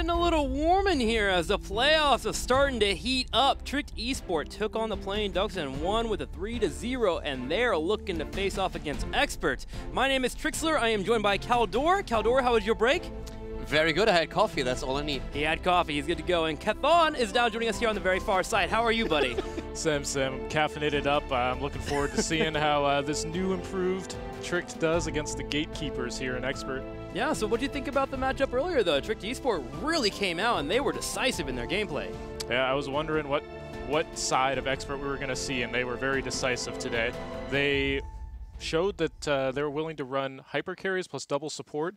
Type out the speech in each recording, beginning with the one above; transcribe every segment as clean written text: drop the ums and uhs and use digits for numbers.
getting a little warm in here as the playoffs are starting to heat up. Tricked Esport took on the Playing Ducks and won with a 3-0, and they're looking to face off against Experts. My name is Trixler. I am joined by Caldor. Caldor, how was your break? Very good. I had coffee. That's all I need. He had coffee. He's good to go. And Cathon is now joining us here on the very far side. How are you, buddy? Sam, caffeinated up. I'm looking forward to seeing how this new improved Tricked does against the gatekeepers here in Expert. Yeah, so what do you think about the matchup earlier, though? Tricked Esport really came out, and they were decisive in their gameplay. Yeah, I was wondering what side of Expert we were going to see, and they were very decisive today. They showed that they were willing to run hyper carries plus double support,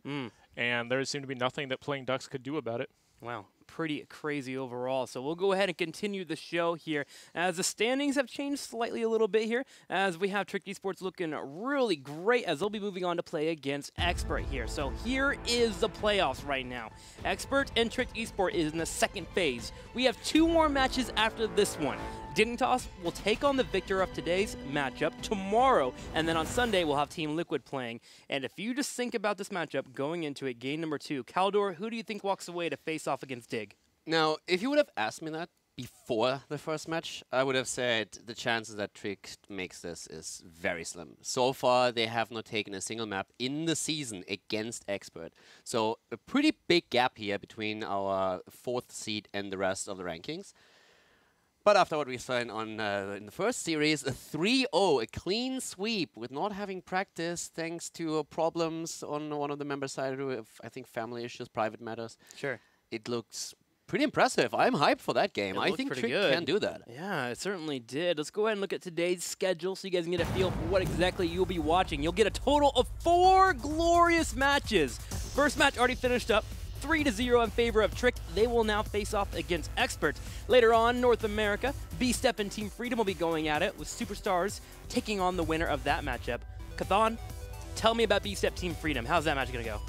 and there seemed to be nothing that Playing Ducks could do about it. Wow, pretty crazy overall. So we'll go ahead and continue the show here as the standings have changed slightly a little bit here, as we have Tricked Esports looking really great as they'll be moving on to play against Expert here. So here is the playoffs right now. Expert and Tricked Esport is in the second phase. We have 2 more matches after this one. Dignitas will take on the victor of today's matchup tomorrow, and then on Sunday we'll have Team Liquid playing. And if you just think about this matchup going into it, game number 2, Caldor, who do you think walks away to face off against Dig? Now, if you would have asked me that before the first match, I would have said the chances that Tricked makes this is very slim. So far, they have not taken a single map in the season against Expert. So a pretty big gap here between our 4th seed and the rest of the rankings. But after what we saw in the first series, a 3-0, a clean sweep with not having practice thanks to problems on one of the members' side with, I think, family issues, private matters. Sure. It looks pretty impressive. I'm hyped for that game. I think Trick can do that. Yeah, it certainly did. Let's go ahead and look at today's schedule so you guys can get a feel for what exactly you'll be watching. You'll get a total of 4 glorious matches. First match already finished up. 3-0 in favor of Trick. They will now face off against Expert. Later on, North America, B-Step and Team Freedom will be going at it with Superstars taking on the winner of that matchup. Cathon, tell me about B-Step Team Freedom. How's that match going to go?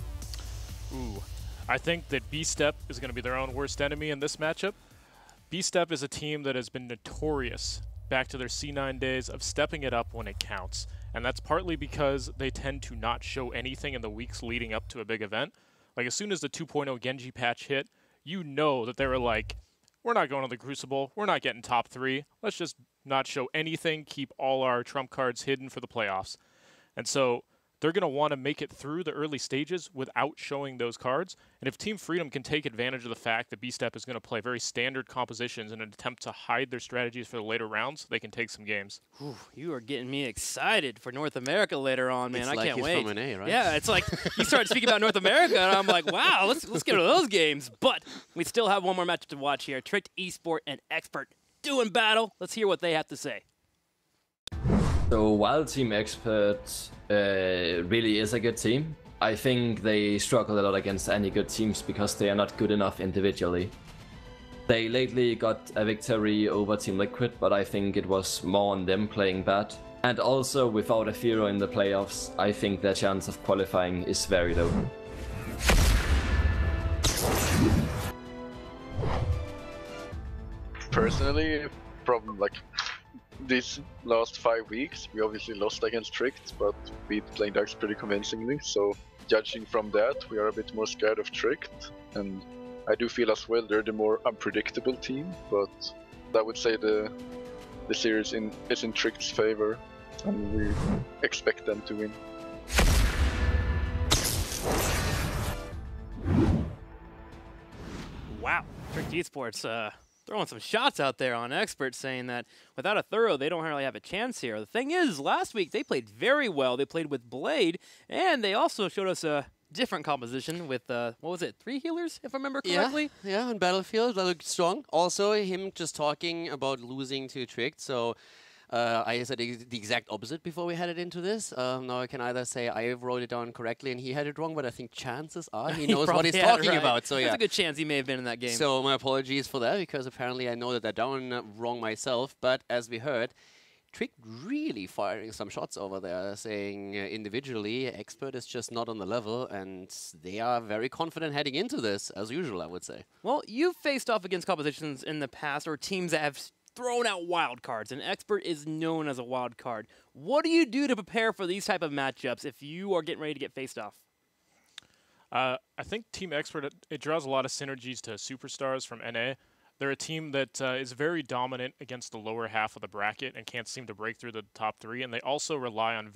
Ooh, I think that B-Step is going to be their own worst enemy in this matchup. B-Step is a team that has been notorious back to their C9 days of stepping it up when it counts. And that's partly because they tend to not show anything in the weeks leading up to a big event. Like, as soon as the 2.0 Genji patch hit, you know that they were like, we're not going to the Crucible, we're not getting top 3, let's just not show anything, keep all our trump cards hidden for the playoffs. And so they're going to want to make it through the early stages without showing those cards. And if Team Freedom can take advantage of the fact that B-Step is going to play very standard compositions in an attempt to hide their strategies for the later rounds, they can take some games. Ooh, you are getting me excited for North America later on, man. I can't wait. From an A, right? Yeah, it's like you started speaking about North America, and I'm like, wow, let's get to those games. But we still have one more match to watch here. Tricked Esport and Expert doing battle. Let's hear what they have to say. So while Team Expert really is a good team, I think they struggle a lot against any good teams because they are not good enough individually. They lately got a victory over Team Liquid, but I think it was more on them playing bad. And also, without a Firo in the playoffs, I think their chance of qualifying is very low. Personally, from these last 5 weeks, we obviously lost against Tricked, but beat Playing Ducks pretty convincingly. So judging from that, we are a bit more scared of Tricked, and I do feel as well they're the more unpredictable team. But I would say the series is in Tricked's favor, and we expect them to win. Wow, Tricked Esports throwing some shots out there on Expert, saying that without a Thorough, they don't really have a chance here. The thing is, last week they played very well. They played with Blade, and they also showed us a different composition with, what was it, 3 healers, if I remember correctly? Yeah, on Battlefield, that looked strong. Also, him just talking about losing to Tricked, so I said the exact opposite before we headed into this. Now I can either say I wrote it down correctly and he had it wrong, but I think chances are he knows what he's talking about. So yeah, there's a good chance he may have been in that game. So my apologies for that, because apparently I know that they're down wrong myself. But as we heard, Trick really firing some shots over there, saying individually, Expert is just not on the level, and they are very confident heading into this, as usual, I would say. Well, you've faced off against compositions in the past, or teams that have thrown out wild cards, and Expert is known as a wild card. What do you do to prepare for these type of matchups if you are getting ready to get faced off? I think Team Expert, it draws a lot of synergies to superstars from NA. They're a team that is very dominant against the lower half of the bracket and can't seem to break through the top 3. And they also rely on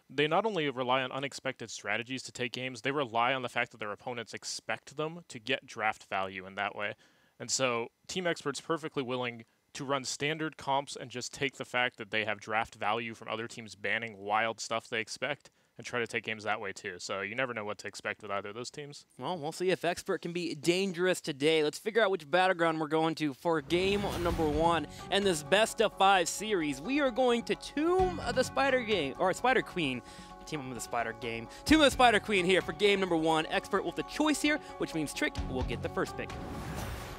they not only rely on unexpected strategies to take games, they rely on the fact that their opponents expect them to get draft value in that way. And so Team Expert's perfectly willing to run standard comps and just take the fact that they have draft value from other teams banning wild stuff they expect and try to take games that way too. So you never know what to expect with either of those teams. Well, we'll see if Expert can be dangerous today. Let's figure out which battleground we're going to for game number 1 and this best of 5 series. We are going to Tomb of the Spider Queen. Team of the Spider game. Tomb of the Spider Queen here for game number 1. Expert with the choice here, which means Trick will get the first pick.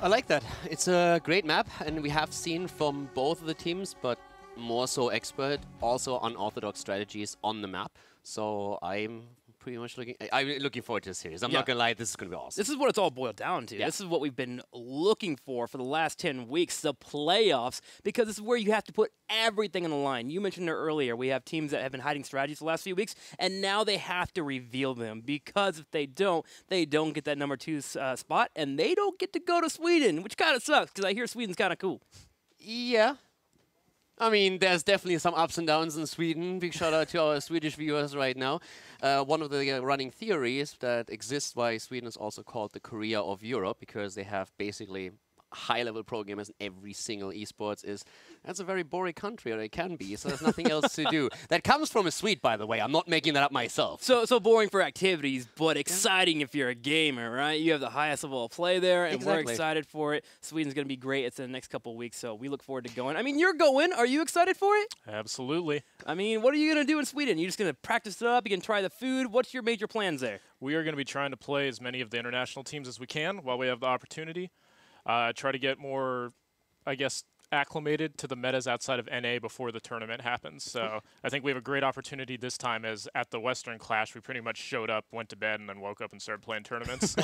I like that. It's a great map, and we have seen from both of the teams, but more so Expert, also unorthodox strategies on the map. So I'm pretty much looking forward to the series. I'm not gonna lie, this is gonna be awesome. This is what it's all boiled down to. This is what we've been looking for the last 10 weeks, the playoffs, because this is where you have to put everything on the line. You mentioned it earlier. We have teams that have been hiding strategies the last few weeks, and now they have to reveal them, because if they don't get that number 2 spot, and they don't get to go to Sweden, which kind of sucks, because I hear Sweden's kind of cool. Yeah. I mean, there's definitely some ups and downs in Sweden. Big shout out to our Swedish viewers right now. One of the running theories that exists why Sweden is also called the Korea of Europe, because they have basically high-level pro gamers in every single esports, is that's a very boring country, or it can be, so there's nothing else to do. That comes from a Swede, by the way. I'm not making that up myself. So boring for activities, but exciting if you're a gamer, right? You have the highest level of play there, and we're excited for it. Sweden's going to be great. It's in the next couple of weeks, so we look forward to going. I mean, you're going. Are you excited for it? Absolutely. I mean, what are you going to do in Sweden? You're just going to practice it up? You can try the food? What's your major plans there? We are going to be trying to play as many of the international teams as we can while we have the opportunity. Try to get more, I guess, acclimated to the metas outside of NA before the tournament happens. So I think we have a great opportunity this time, as at the Western Clash, we pretty much showed up, went to bed, and then woke up and started playing tournaments.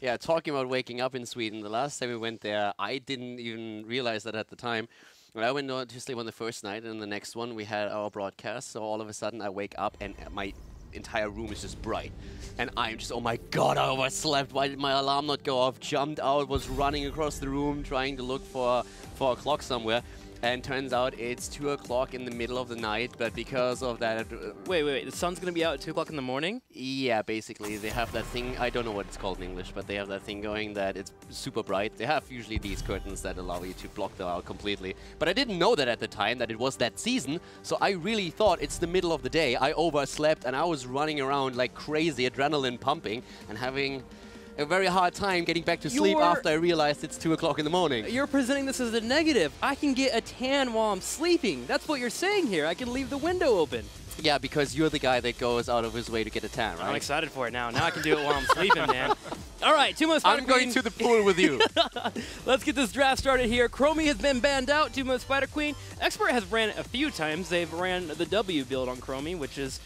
Yeah, talking about waking up in Sweden, the last time we went there, I didn't even realize that at the time. I went to sleep on the first night, and the next one we had our broadcast, so all of a sudden I wake up and my entire room is just bright. And I'm just, oh my god, I overslept. Why did my alarm not go off? Jumped out, was running across the room trying to look for a clock somewhere. And turns out it's 2 o'clock in the middle of the night, but because of that... Wait. The sun's going to be out at 2 o'clock in the morning? Yeah, basically. They have that thing, I don't know what it's called in English, but they have that thing going that it's super bright. They have usually these curtains that allow you to block them out completely. But I didn't know that at the time, that it was that season, so I really thought it's the middle of the day. I overslept, and I was running around like crazy, adrenaline pumping, and having a very hard time getting back to sleep after I realized it's 2 o'clock in the morning. You're presenting this as a negative. I can get a tan while I'm sleeping. That's what you're saying here. I can leave the window open. Yeah, because you're the guy that goes out of his way to get a tan, right? I'm excited for it now. Now I can do it while I'm sleeping, man. All right, 2 months. I'm going to the pool with you. Let's get this draft started here. Chromie has been banned out. 2 months Spider Queen. Expert has ran a few times. They've ran the W build on Chromie, which is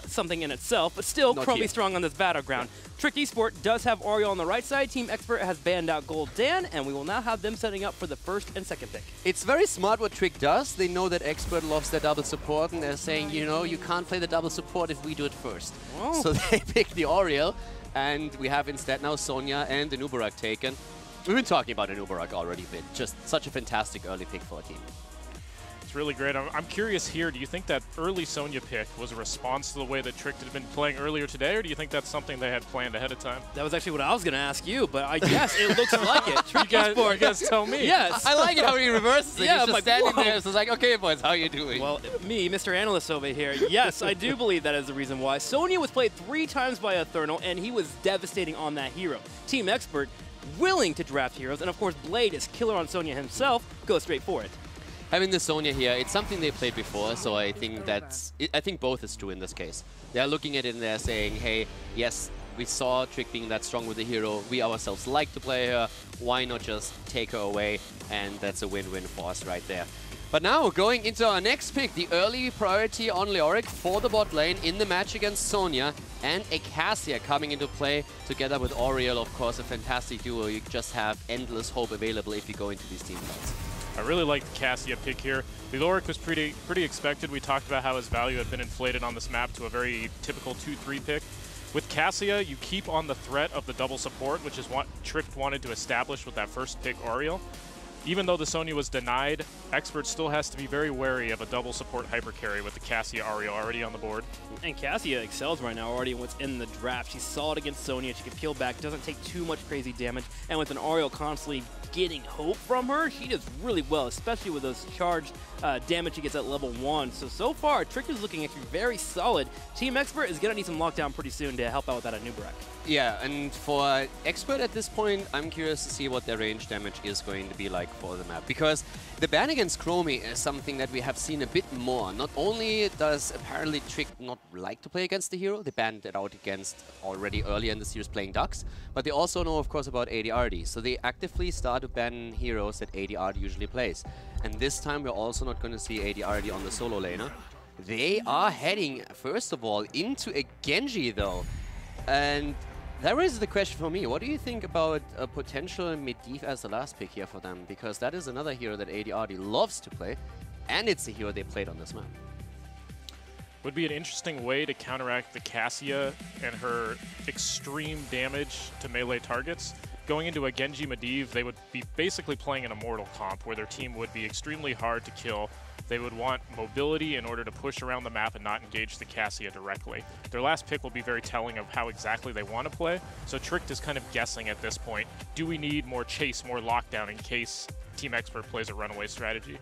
something in itself, but still, Chromie strong on this battleground. Trick Esport does have Oriole on the right side. Team Expert has banned out Gold Dan, and we will now have them setting up for the first and second pick. It's very smart what Trick does. They know that Expert loves their double support, and they're saying, you know, you can't play the double support if we do it first. Oh. So they pick the Oriole, and we have instead now Sonya and the Nubarak taken. We've been talking about an Nubarak already, but just such a fantastic early pick for a team. It's really great. I'm curious here, do you think that early Sonya pick was a response to the way that Trick had been playing earlier today, or do you think that's something they had planned ahead of time? That was actually what I was going to ask you, but I guess it looks like it. Trick Esport. You guys tell me. Yes. I like it how he reverses it. Yeah, He's just like, standing whoa. there, so it's like, okay, boys, how you doing? Well, me, Mr. Analyst over here, yes, I do believe that is the reason why. Sonya was played 3 times by Eternal, and he was devastating on that hero. Team Expert, willing to draft heroes, and of course, Blade is killer on Sonya himself, goes straight for it. Having the Sonya here, it's something they played before, so I think I think both is true in this case. They're looking at it and they're saying, hey, yes, we saw Trick being that strong with the hero. We ourselves like to play her. Why not just take her away? And that's a win-win for us right there. But now, going into our next pick, the early priority on Leoric for the bot lane in the match against Sonya, and Acacia coming into play together with Oriole, of course, a fantastic duo. You just have endless hope available if you go into these team fights. I really like the Cassia pick here. The Leoric was pretty expected. We talked about how his value had been inflated on this map to a very typical 2-3 pick. With Cassia, you keep on the threat of the double support, which is what Trick wanted to establish with that first pick Ariel. Even though the Sonya was denied, Expert still has to be very wary of a double support hyper carry with the Cassia Ariel already on the board. And Cassia excels right now already what's in the draft. She's solid against Sonya. She can peel back, doesn't take too much crazy damage. And with an Ariel constantly getting hope from her, she does really well, especially with those charged damage she gets at level 1. So far, Trick is looking actually very solid. Team Expert is going to need some lockdown pretty soon to help out with that Anubarak. Yeah, and for Expert at this point, I'm curious to see what their range damage is going to be like for the map. Because the ban against Chromie is something that we have seen a bit more. Not only does apparently Trick not like to play against the hero, they banned it out against already earlier in the series playing Dux, but they also know, of course, about ADRD. So they actively start to ban heroes that ADRD usually plays. And this time we're also not going to see ADRD on the solo laner. They are heading, first of all, into a Genji though. And that raises the question for me, what do you think about a potential Medivh as the last pick here for them? Because that is another hero that ADRD loves to play, and it's a hero they played on this map. Would be an interesting way to counteract the Cassia and her extreme damage to melee targets. Going into a Genji Medivh, they would be basically playing an Immortal comp where their team would be extremely hard to kill. They would want mobility in order to push around the map and not engage the Cassia directly. Their last pick will be very telling of how exactly they want to play, so Tricked is kind of guessing at this point, do we need more chase, more lockdown in case Team Expert plays a runaway strategy?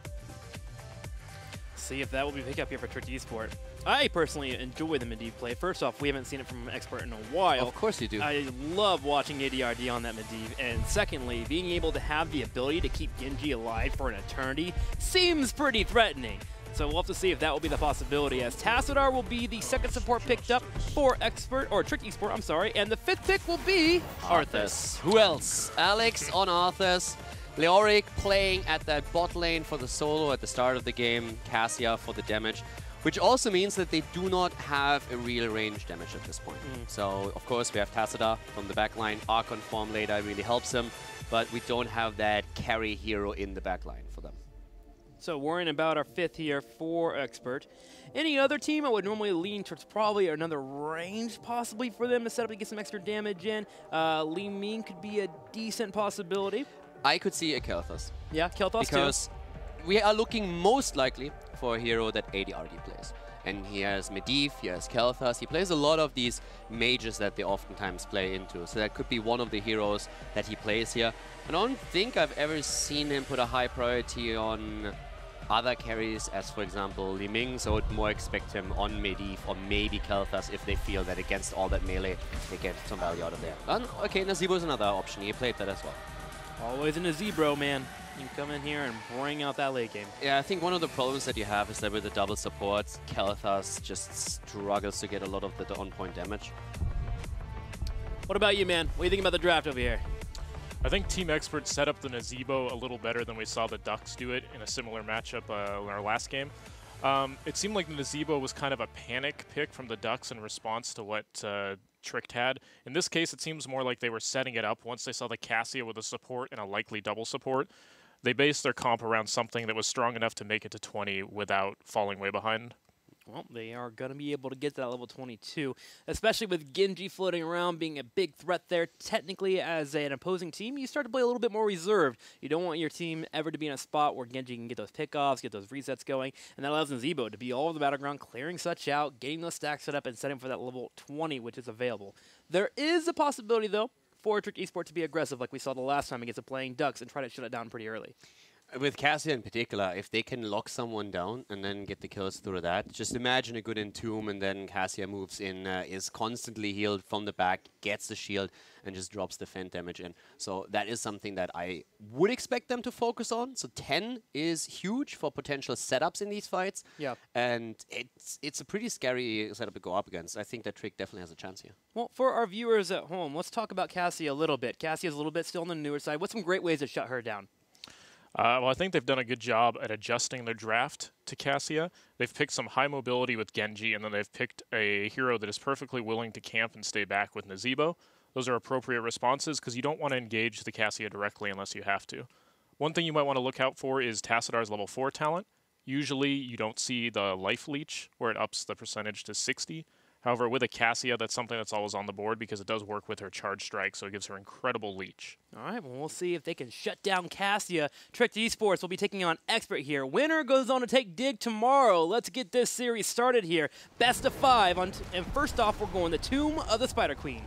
See if that will be picked up here for Trick Esport. I personally enjoy the Medivh play. First off, we haven't seen it from an Expert in a while. Of course you do. I love watching ADRD on that Medivh. And secondly, being able to have the ability to keep Genji alive for an eternity seems pretty threatening. So we'll have to see if that will be the possibility, as Tassadar will be the second support picked up for Expert, or Trick Esport, I'm sorry, and the 5th pick will be Arthas. Who else? Alex on Arthas. Leoric playing at that bot lane for the solo at the start of the game, Cassia for the damage, which also means that they do not have a real range damage at this point. So, of course, we have Tassadar from the backline. Archon form later really helps him, but we don't have that carry hero in the backline for them. So worrying about our 5th here for Expert. Any other team, I would normally lean towards probably another range possibly for them to set up to get some extra damage in. Li Ming could be a decent possibility. I could see a Kel'Thas. Yeah, Kel'Thas because we are looking most likely for a hero that ADRD plays. And he has Medivh, he has Kel'Thas, he plays a lot of these mages that they oftentimes play into. So that could be one of the heroes that he plays here. I don't think I've ever seen him put a high priority on other carries, as for example Li Ming, so I would more expect him on Medivh or maybe Kel'Thas if they feel that against all that melee they get some value out of there. And okay, Nazeebo is another option, he played that as well. Always in a Zebro, man. You can come in here and bring out that late game. Yeah, I think one of the problems that you have is that with the double supports, Kel'Thas just struggles to get a lot of the on-point damage. What about you, man? What do you think about the draft over here? I think Team Expert set up the Nazeebo a little better than we saw the Ducks do it in a similar matchup in our last game. It seemed like the Nazeebo was kind of a panic pick from the Ducks in response to what Tricked had. In this case, it seems more like they were setting it up once they saw the Cassia with a support and a likely double support. They based their comp around something that was strong enough to make it to 20 without falling way behind. Well, they are going to be able to get to that level 22, especially with Genji floating around being a big threat there. Technically, as an opposing team, you start to play a little bit more reserved. You don't want your team ever to be in a spot where Genji can get those pickoffs, get those resets going, and that allows Nazeebo to be all over the battleground, clearing such out, getting those stacks set up, and setting for that level 20, which is available. There is a possibility, though, for Trick Esport to be aggressive like we saw the last time against the playing Ducks and try to shut it down pretty early. With Cassia in particular, if they can lock someone down and then get the kills through that, just imagine a good entomb and then Cassia moves in, is constantly healed from the back, gets the shield, and just drops the Fend damage in. So that is something that I would expect them to focus on. So 10 is huge for potential setups in these fights. Yeah. And it's a pretty scary setup to go up against. I think that Trick definitely has a chance here. Well, for our viewers at home, let's talk about Cassia a little bit. Cassia's a little bit still on the newer side. What's some great ways to shut her down? Well, I think they've done a good job at adjusting their draft to Cassia. They've picked some high mobility with Genji, and then they've picked a hero that is perfectly willing to camp and stay back with Nazeebo. Those are appropriate responses because you don't want to engage the Cassia directly unless you have to. One thing you might want to look out for is Tassadar's level 4 talent. Usually you don't see the life leech where it ups the percentage to 60. However, with a Cassia, that's something that's always on the board because it does work with her charge strike, so it gives her incredible leech. All right, well, we'll see if they can shut down Cassia. Tricked Esports will be taking on Expert here. Winner goes on to take Dig tomorrow. Let's get this series started here. Best of 5. And first off, we're going the Tomb of the Spider Queen.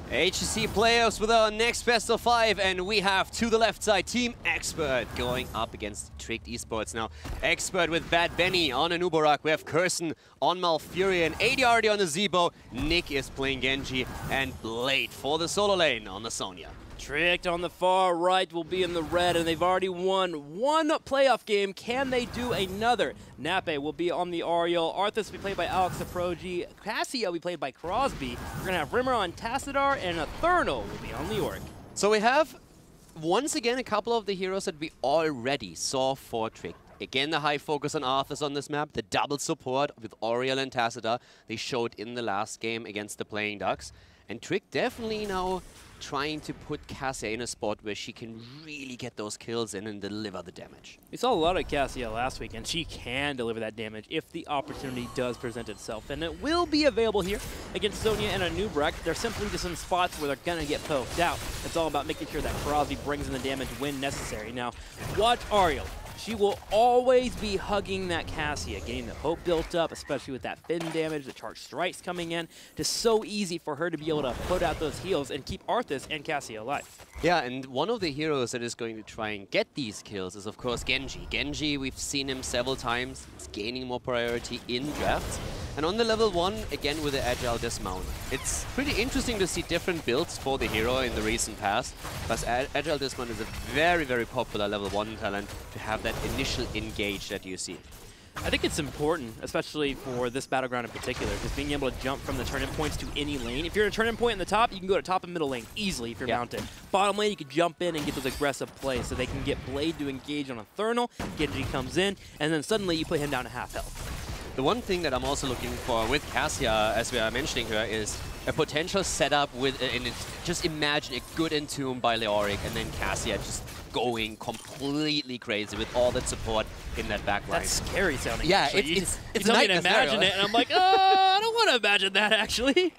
HGC Playoffs with our next best of 5, and we have to the left side Team Expert going up against Tricked Esports. Now, Expert with Bad Benny on a Nubarak. We have Curson on Malfurion, AD already on the Zebo. Nick is playing Genji, and Blade for the solo lane on the Sonya. Tricked on the far right will be in the red, and they've already won one playoff game. Can they do another? Nape will be on the Ariel. Arthas will be played by Alex Saprogi. Cassia will be played by Crosby. We're going to have Rimmer on Tassadar, and Eternal will be on Leoric. So we have, once again, a couple of the heroes that we already saw for Tricked. Again, the high focus on Arthas on this map, the double support with Oriel and Tassadar they showed in the last game against the Playing Ducks. And Trick definitely now trying to put Cassia in a spot where she can really get those kills in and deliver the damage. We saw a lot of Cassia last week, and she can deliver that damage if the opportunity does present itself. And it will be available here against Sonya and a Nubrak. They're simply just in spots where they're going to get poked out. It's all about making sure that Crosby brings in the damage when necessary. Now, watch Ariel. She will always be hugging that Cassia, getting the hope built up, especially with that Finn damage, the charge strikes coming in. It's so easy for her to be able to put out those heals and keep Arthas and Cassia alive. Yeah, and one of the heroes that is going to try and get these kills is, of course, Genji. Genji, we've seen him several times. He's gaining more priority in drafts. And on the level 1, again with the Agile Dismount. It's pretty interesting to see different builds for the hero in the recent past. Because Agile Dismount is a very, very popular level 1 talent to have that initial engage that you see. I think it's important, especially for this battleground in particular, just being able to jump from the turn-in points to any lane. If you're in a turn-in point in the top, you can go to top and middle lane easily if you're mounted. Bottom lane, you can jump in and get those aggressive plays so they can get Blade to engage on a Thermal, Genji comes in, and then suddenly you put him down to half health. The one thing that I'm also looking for with Cassia, as we are mentioning her, is a potential setup with, just imagine a good Entomb by Leoric and then Cassia just going completely crazy with all that support in that back line. That's scary sounding. Yeah, actually. it's you tell me to imagine it, and I'm like, I don't want to imagine that, actually.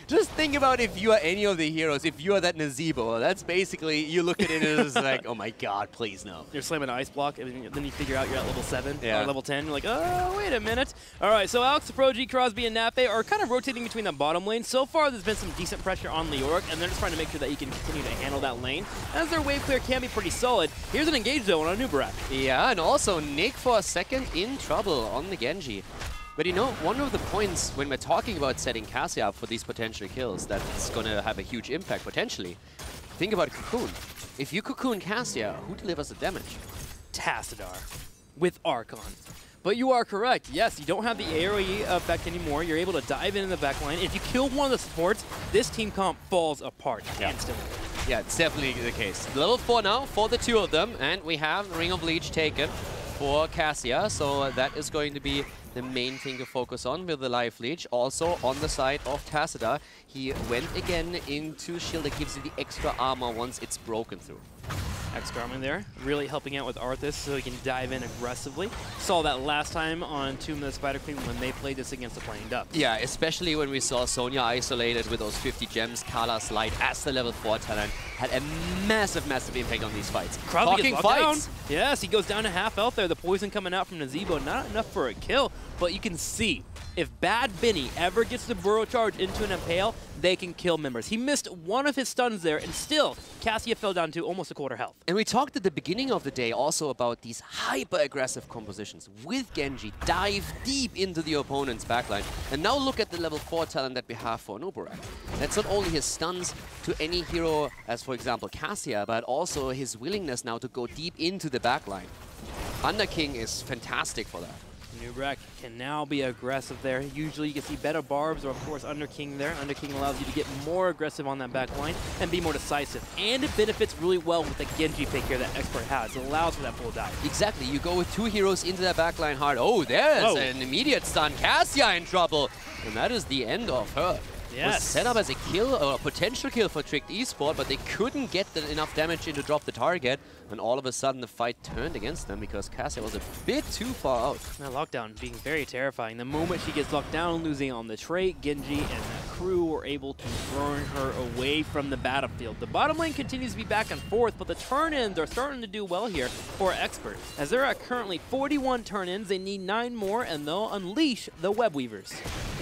Just think about if you are any of the heroes, if you are that Nazebo, that's basically, you look at it as like, oh my god, please no. You're slamming an ice block, and then you figure out you're at level 7 or Yeah. level 10. You're like, oh, wait a minute. All right, so Alex, Progi, Crosby, and Nape are kind of rotating between the bottom lane. So far, there's been some decent pressure on Leoric, and they're just trying to make sure that he can continue to handle that lane, as their wave clear can be pretty solid. Here's an engage, though, on a Nubarak. Yeah, and also Nick for a second in trouble on the Genji. But you know, one of the points when we're talking about setting Cassia up for these potential kills that's going to have a huge impact potentially, think about Cocoon. If you Cocoon Cassia, who delivers the damage? Tassadar with Archon. But you are correct. Yes, you don't have the AoE effect anymore. You're able to dive in the back line. If you kill one of the supports, this team comp falls apart instantly. Yeah, it's definitely the case. Level 4 now for the two of them, and we have Ring of Leech taken for Cassia, so that is going to be the main thing to focus on with the Life Leech. Also on the side of Tassadar, he went again into shield that gives you the extra armor once it's broken through. X-Garmin there, really helping out with Arthas so he can dive in aggressively. Saw that last time on Tomb of the Spider Queen when they played this against the Playing Ducks. Yeah, especially when we saw Sonya isolated with those 50 gems. Kala's Light as the level 4 talent had a massive, massive impact on these fights. Crosby gets Talking locked fights! down. Yes, he goes down to half health there. The poison coming out from Nazebo, not enough for a kill, but you can see if Bad Benny ever gets the burrow charge into an impale, they can kill members. He missed one of his stuns there, and still, Cassia fell down to almost a quarter health. And we talked at the beginning of the day also about these hyper-aggressive compositions with Genji. Dive deep into the opponent's backline. And now look at the level 4 talent that we have for Nubarak. That's not only his stuns to any hero, as for example Cassia, but also his willingness now to go deep into the backline. Underking is fantastic for that. Nubarak can now be aggressive there. Usually you can see better barbs or, of course, Underking there. Underking allows you to get more aggressive on that back line and be more decisive. And it benefits really well with the Genji pick here that Expert has. It allows for that full dive. Exactly. You go with two heroes into that backline hard. Oh, there's an immediate stun. Cassia in trouble. And that is the end of her. Yes. was set up as a kill or a potential kill for Tricked Esport, but they couldn't get enough damage in to drop the target. And all of a sudden the fight turned against them because Cassia was a bit too far out. That lockdown being very terrifying. The moment she gets locked down, losing on the trait, Genji and the crew were able to burn her away from the battlefield. The bottom lane continues to be back and forth, but the turn-ins are starting to do well here for Expert. As they're at currently 41 turn-ins, they need 9 more, and they'll unleash the Web Weavers.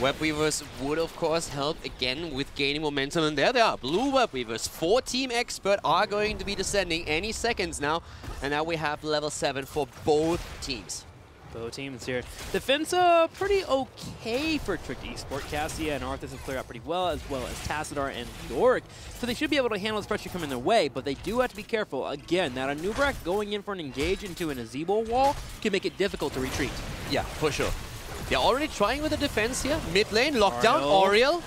Web Weavers would, of course, help again with gaining momentum. And there they are, blue Web Weavers. 4 Team Expert are going to be descending any seconds now. And now we have level 7 for both teams. Both teams here. Defense pretty okay for Tricked Esport. Cassia and Arthas have cleared out pretty well as Tassadar and Yorick. So they should be able to handle this pressure coming their way, but they do have to be careful. Again, that Anubrak going in for an engage into an Azebo wall can make it difficult to retreat. Yeah, for sure. They're already trying with the defense here. Mid lane, lockdown, Oriel.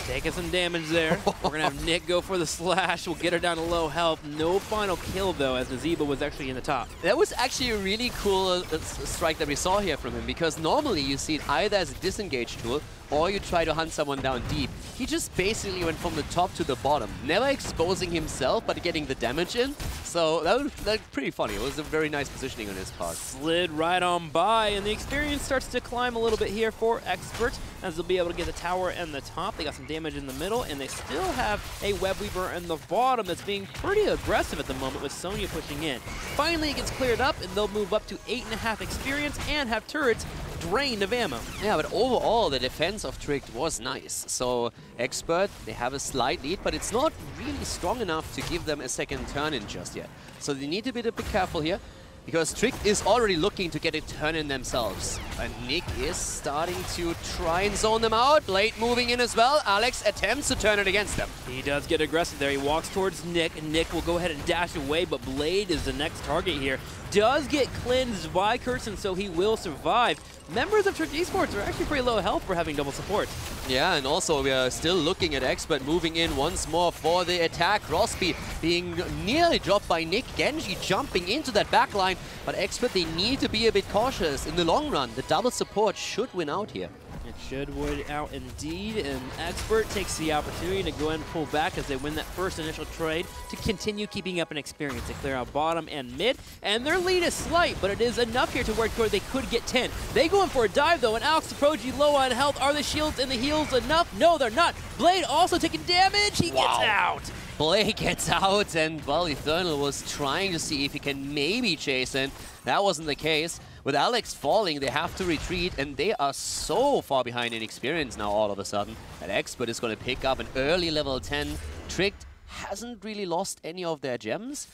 Taking some damage there. We're going to have Nick go for the slash. We'll get her down to low health. No final kill, though, as Nazeeba was actually in the top. That was actually a really cool strike that we saw here from him, because normally you see it either as a disengage tool or you try to hunt someone down deep. He just basically went from the top to the bottom, never exposing himself, but getting the damage in. So that was pretty funny. It was a very nice positioning on his part. Slid right on by, and the experience starts to climb a little bit here for Expert, as they'll be able to get the tower and the top. They got some damage in the middle, and they still have a Web Weaver in the bottom that's being pretty aggressive at the moment with Sonya pushing in. Finally, it gets cleared up, and they'll move up to 8.5 experience and have turrets drained of ammo. Yeah, but overall, the defense of Tricked was nice. So Expert, they have a slight lead, but it's not really strong enough to give them a second turn in just yet. So they need to be a bit careful here, because Tricked is already looking to get a turn in themselves. And Nick is starting to try and zone them out. Blade moving in as well. Alex attempts to turn it against them. He does get aggressive there. He walks towards Nick, and Nick will go ahead and dash away, but Blade is the next target here. Does get cleansed by Kirsten, so he will survive. Members of Tricked Esports are actually pretty low health for having double support. Yeah, and also we are still looking at Expert moving in once more for the attack. Rosby being nearly dropped by Nick. Genji jumping into that backline, but Expert, they need to be a bit cautious. In the long run, the double support should win out here. It should win out indeed, and Expert takes the opportunity to go ahead and pull back as they win that first initial trade to continue keeping up an experience. They clear out bottom and mid, and their lead is slight, but it is enough here to where they could get 10. They go in for a dive, though, and Alex Proji low on health. Are the shields and the heals enough? No, they're not. Blade also taking damage. He gets out. Blade gets out, and well, Eternal was trying to see if he can maybe chase in. That wasn't the case. With Alex falling, they have to retreat, and they are so far behind in experience now all of a sudden that Expert is going to pick up an early level 10. Tricked hasn't really lost any of their gems,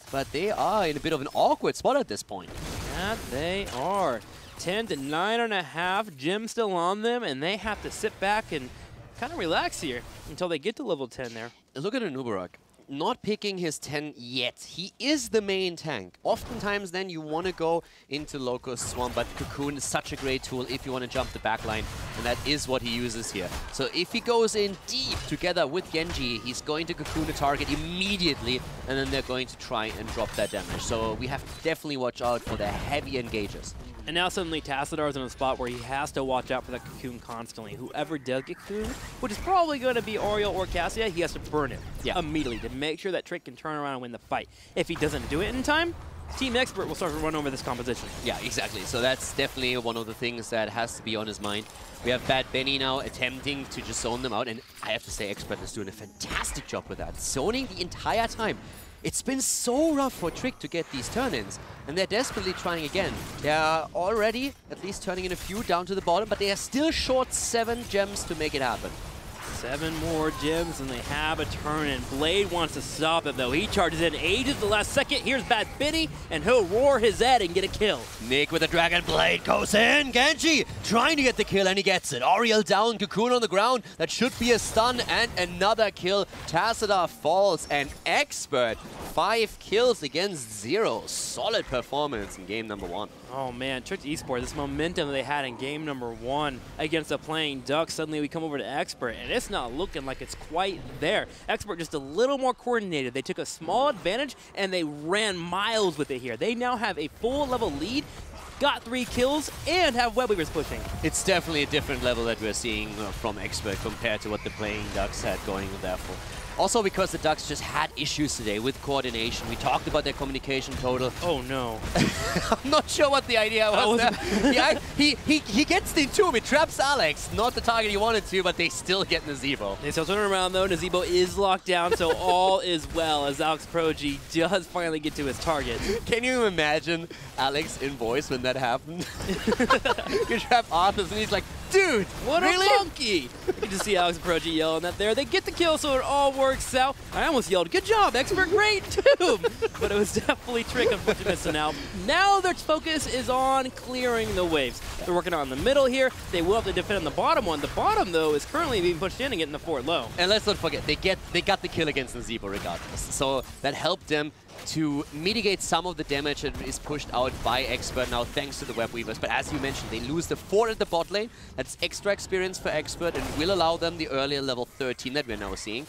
but they are in a bit of an awkward spot at this point. That they are. 10 to 9.5, gems still on them, and they have to sit back and kind of relax here until they get to level 10 there. Look at Anubarak. Not picking his 10 yet. He is the main tank. Oftentimes then you want to go into Locust Swarm, but Cocoon is such a great tool if you want to jump the backline, and that is what he uses here. So if he goes in deep together with Genji, he's going to Cocoon the target immediately, and then they're going to try and drop that damage. So we have to definitely watch out for the heavy engages. And now suddenly Tassadar is in a spot where he has to watch out for that Cocoon constantly. Whoever does get Cocoon, which is probably going to be Oriel or Cassia, he has to burn it immediately to make sure that Trick can turn around and win the fight. If he doesn't do it in time, Team Expert will start to run over this composition. Yeah, exactly. So that's definitely one of the things that has to be on his mind. We have Bad Benny now attempting to just zone them out, and I have to say Expert is doing a fantastic job with that. Zoning the entire time. It's been so rough for Trick to get these turn-ins, and they're desperately trying again. They are already at least turning in a few down to the bottom, but they are still short 7 gems to make it happen. 7 more gems, and they have a turn-in. Blade wants to stop it, though. He charges in, ages the last second. Here's Bad Benny, and he'll roar his head and get a kill. Nick with the Dragon Blade goes in. Genji trying to get the kill, and he gets it. Oriel down, Cocoon on the ground. That should be a stun, and another kill. Tassadar falls, and Expert 5 kills against 0. Solid performance in game number 1. Oh man, Tricked Esports, this momentum they had in game number 1 against the Playing Ducks, suddenly we come over to Expert, and it's not looking like it's quite there. Expert just a little more coordinated. They took a small advantage, and they ran miles with it here. They now have a full level lead. got 3 kills, and have web weavers pushing. It's definitely a different level that we're seeing from Expert compared to what the playing Ducks had going there for. Also because the Ducks just had issues today with coordination. We talked about their communication total. Oh no. I'm not sure what the idea was there. Yeah, he gets the entomb, he traps Alex. Not the target he wanted to, but they still get Nazebo. They still turn around though. Nazebo is locked down, so all is well as Alex Progi does finally get to his target. Can you imagine Alex in voice when that happened? You trap Arthur and he's like, dude, what really? a monkey! You can just see Alex Progi yelling that there. They get the kill, so it all works out. I almost yelled, good job, Expert, great too! But it was definitely Trick, unfortunately, so now their focus is on clearing the waves. They're working on the middle here. They will have to defend on the bottom one. The bottom, though, is currently being pushed in and getting the fort low. And let's not forget, they got the kill against Nazebo regardless. So that helped them to mitigate some of the damage that is pushed out by Expert now thanks to the web weavers. But as you mentioned, they lose the fort at the bot lane. That's extra experience for Expert and will allow them the earlier level 13 that we're now seeing.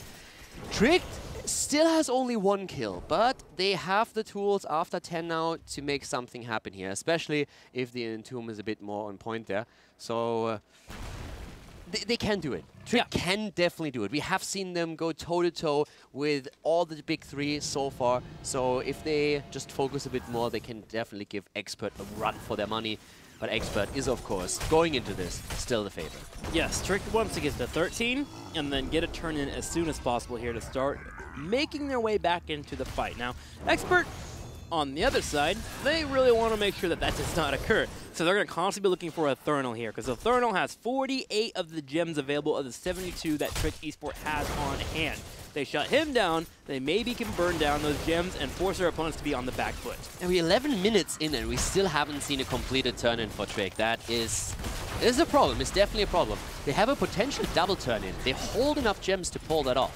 Tricked still has only 1 kill, but they have the tools after 10 now to make something happen here, especially if the Entomb is a bit more on point there. So they can do it. Trick can definitely do it. We have seen them go toe-to-toe with all the big 3 so far. So if they just focus a bit more, they can definitely give Expert a run for their money. But Expert is, of course, going into this, still the favorite. Yes, Trick wants to get to 13 and then get a turn in as soon as possible here to start making their way back into the fight. Now, Expert, on the other side, they really want to make sure that that does not occur. So they're going to constantly be looking for a Thurnal here, because the Thurnal has 48 of the gems available of the 72 that Trick Esport has on hand. They shut him down, they maybe can burn down those gems and force their opponents to be on the back foot. And we're 11 minutes in and we still haven't seen a completed turn-in for Trick. That is a problem. It's definitely a problem. They have a potential double turn-in. They hold enough gems to pull that off.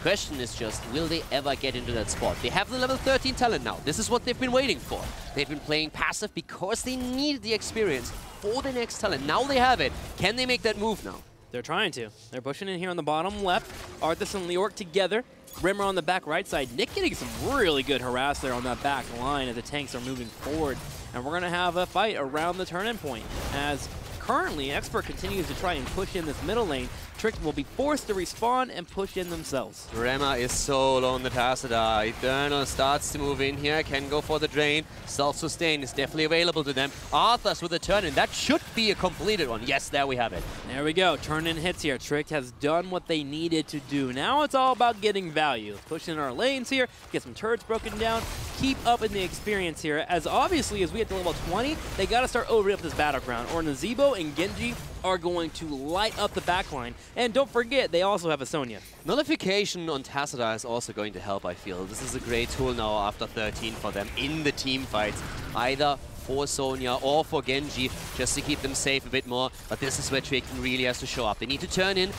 Question is just, will they ever get into that spot? They have the level 13 talent now. This is what they've been waiting for. They've been playing passive because they needed the experience for the next talent. Now they have it. Can they make that move now? They're trying to. They're pushing in here on the bottom left. Arthas and Leoric together. Rimmer on the back right side. Nick getting some really good harass there on that back line as the tanks are moving forward. And we're going to have a fight around the turn-in point as currently Expert continues to try and push in this middle lane. Trick will be forced to respawn and push in themselves. Rema is so low on the Tassadar. Eternal starts to move in here, can go for the drain. Self-sustain is definitely available to them. Arthas with a turn-in. That should be a completed one. Yes, there we have it. There we go. Turn-in hits here. Trick has done what they needed to do. Now it's all about getting value. Push in our lanes here, get some turrets broken down, keep up in the experience here. As obviously, as we get to level 20, they got to start opening up this battleground, or Nazebo and Genji are going to light up the backline. And don't forget, they also have a Sonya. Nullification on Tassadar is also going to help, I feel. This is a great tool now after 13 for them in the team fights, either for Sonya or for Genji, just to keep them safe a bit more. But this is where Trick really has to show up. They need to turn in,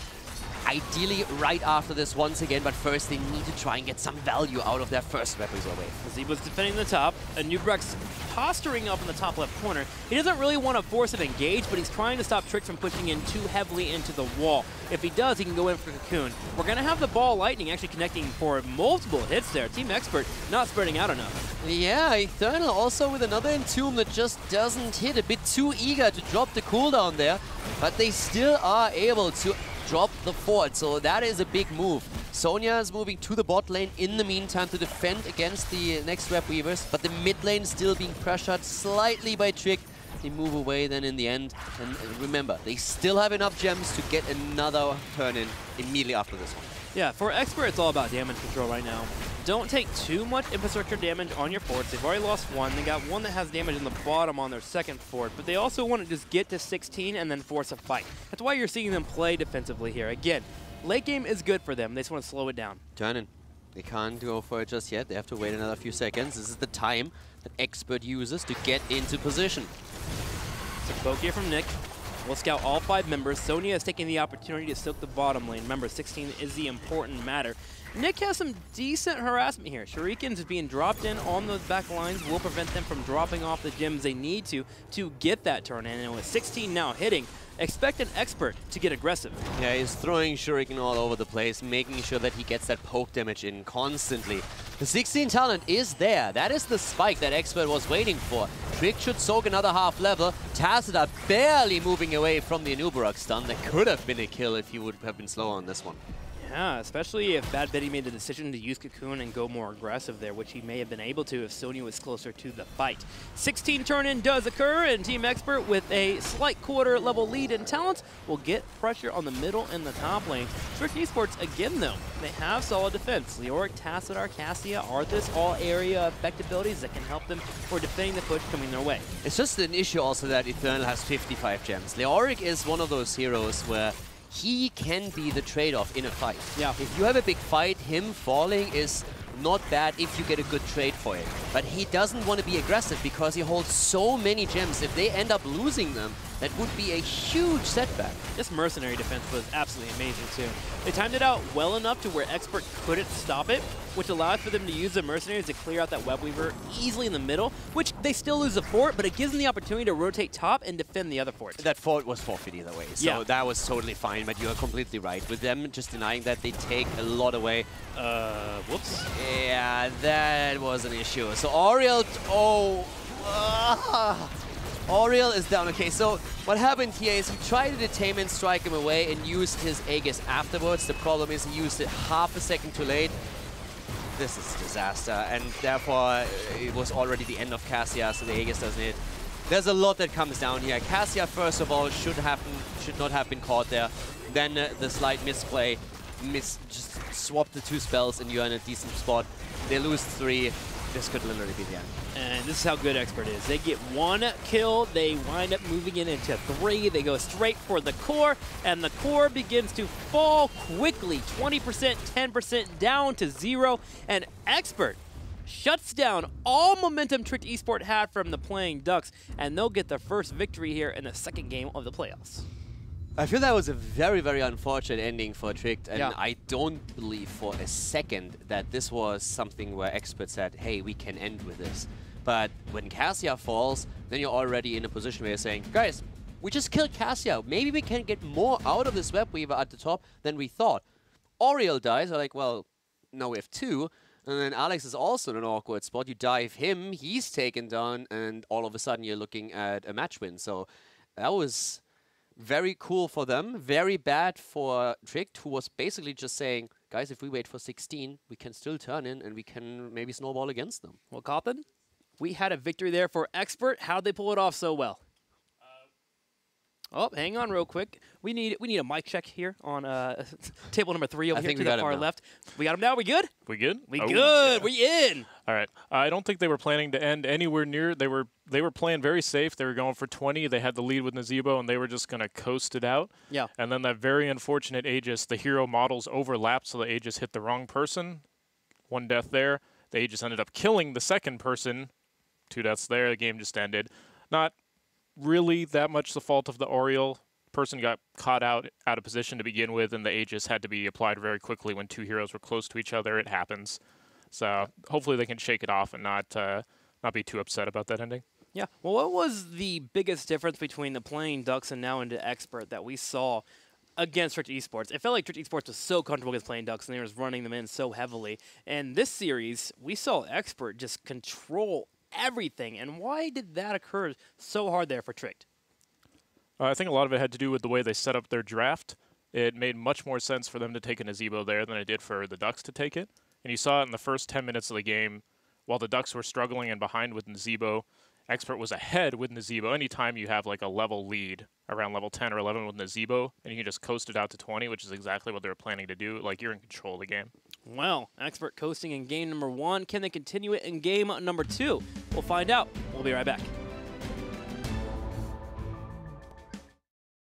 ideally right after this once again, but first they need to try and get some value out of their first weapons away. Nazebo's defending the top, and Nubrek's posturing up in the top left corner. He doesn't really want to force him engage, but he's trying to stop Trick from pushing in too heavily into the wall. If he does, he can go in for Cocoon. We're going to have the ball lightning actually connecting for multiple hits there. Team Expert not spreading out enough. Yeah, Eternal also with another Entomb that just doesn't hit. A bit too eager to drop the cooldown there, but they still are able to drop the fort, so that is a big move. Sonya is moving to the bot lane in the meantime to defend against the next web weavers, but the mid lane still being pressured slightly by Trick. They move away then in the end, and remember, they still have enough gems to get another turn-in immediately after this one. Yeah, for Expert, it's all about damage control right now. Don't take too much infrastructure damage on your forts. They've already lost one. They got one that has damage in the bottom on their second fort, but they also want to just get to 16 and then force a fight. That's why you're seeing them play defensively here. Again, late game is good for them. They just want to slow it down. Turn-in. They can't go for it just yet. They have to wait another few seconds. This is the time that Expert uses to get into position. It's a poke here from Nick. We'll scout all 5 members. Sonya is taking the opportunity to soak the bottom lane. Remember, 16 is the important matter. Nick has some decent harassment here. Shurikens being dropped in on those back lines will prevent them from dropping off the gems they need to get that turn in. And with 16 now hitting, expect an Expert to get aggressive. Yeah, he's throwing Shuriken all over the place, making sure that he gets that poke damage in constantly. The 16 talent is there. That is the spike that Expert was waiting for. Trick should soak another half level. Tacita barely moving away from the Anubarak stun. That could have been a kill if he would have been slower on this one. Yeah, especially if Bad Betty made the decision to use Cocoon and go more aggressive there, which he may have been able to if Sonya was closer to the fight. 16 turn-in does occur, and Team Expert, with a slight quarter-level lead in talent, will get pressure on the middle and the top lane. Trick Esports, again, though, they have solid defense. Leoric, Tassadar, Cassia, Arthas, all area effect abilities that can help them for defending the push coming their way. It's just an issue also that Eternal has 55 gems. Leoric is one of those heroes where he can be the trade-off in a fight. Yeah. If you have a big fight, him falling is not bad if you get a good trade for it. But he doesn't want to be aggressive because he holds so many gems. If they end up losing them, that would be a huge setback. This mercenary defense was absolutely amazing, too. They timed it out well enough to where Expert couldn't stop it, which allowed for them to use the mercenaries to clear out that web weaver easily in the middle, which they still lose the fort, but it gives them the opportunity to rotate top and defend the other fort. That fort was forfeit either way, so yeah. That was totally fine, but you are completely right. With them just denying that, they take a lot away. Whoops. Yeah, that was an issue. So Oriel, Oriel is down. Okay, so what happened here is he tried to detain and strike him away and used his Aegis afterwards. The problem is he used it half a second too late. This is a disaster, and therefore it was already the end of Cassia, so the Aegis doesn't hit. There's a lot that comes down here. Cassia, first of all, should not have been caught there. Then the slight misplay, just swap the two spells and you're in a decent spot. They lose 3. This could literally be the end. And this is how good Expert is. They get 1 kill, they wind up moving it into 3, they go straight for the core, and the core begins to fall quickly. 20%, 10% down to 0, and Expert shuts down all momentum Trick Esport had from the Playing Ducks, and they'll get their first victory here in the second game of the playoffs. I feel that was a very, very unfortunate ending for Tricked, and yeah. I don't believe for a second that this was something where experts said, hey, we can end with this. But when Cassia falls, then you're already in a position where you're saying, guys, we just killed Cassia. Maybe we can get more out of this web weaver at the top than we thought. Oriel dies, they're like, well, now we have 2. And then Alex is also in an awkward spot. You dive him, he's taken down, and all of a sudden you're looking at a match win. So that was very cool for them, very bad for Tricked, who was basically just saying, guys, if we wait for 16, we can still turn in and we can maybe snowball against them. Well, Coppin, we had a victory there for Expert. How'd they pull it off so well? Oh, hang on real quick. We need a mic check here on table number 3 over here to the far left. We got him now. We good? We good? We good. Yeah. We in. All right. I don't think they were planning to end anywhere near. They were playing very safe. They were going for 20. They had the lead with Nazebo, and they were just going to coast it out. Yeah. And then that very unfortunate Aegis, the hero models overlapped, so the Aegis hit the wrong person. 1 death there. The Aegis ended up killing the second person. 2 deaths there. The game just ended. Not really that much the fault of the Oriel. Person got caught out of position to begin with, and the Aegis had to be applied very quickly when 2 heroes were close to each other. It happens. So hopefully they can shake it off and not be too upset about that ending. Yeah. Well, what was the biggest difference between the Playing Ducks and now into Expert that we saw against Trick Esports? It felt like Trick Esports was so comfortable against Playing Ducks and they were running them in so heavily. And this series, we saw Expert just control everything. And why did that occur so hard there for Tricked? I think a lot of it had to do with the way they set up their draft. It made much more sense for them to take a Nazebo there than it did for the Ducks to take it. And you saw it in the first 10 minutes of the game. While the Ducks were struggling and behind with Nazebo, Expert was ahead with Nazebo. Anytime you have like a level lead around level 10 or 11 with Nazebo, and you can just coast it out to 20, which is exactly what they were planning to do, like you're in control of the game. Well, Expert coasting in game number 1. Can they continue it in game number 2? We'll find out. We'll be right back.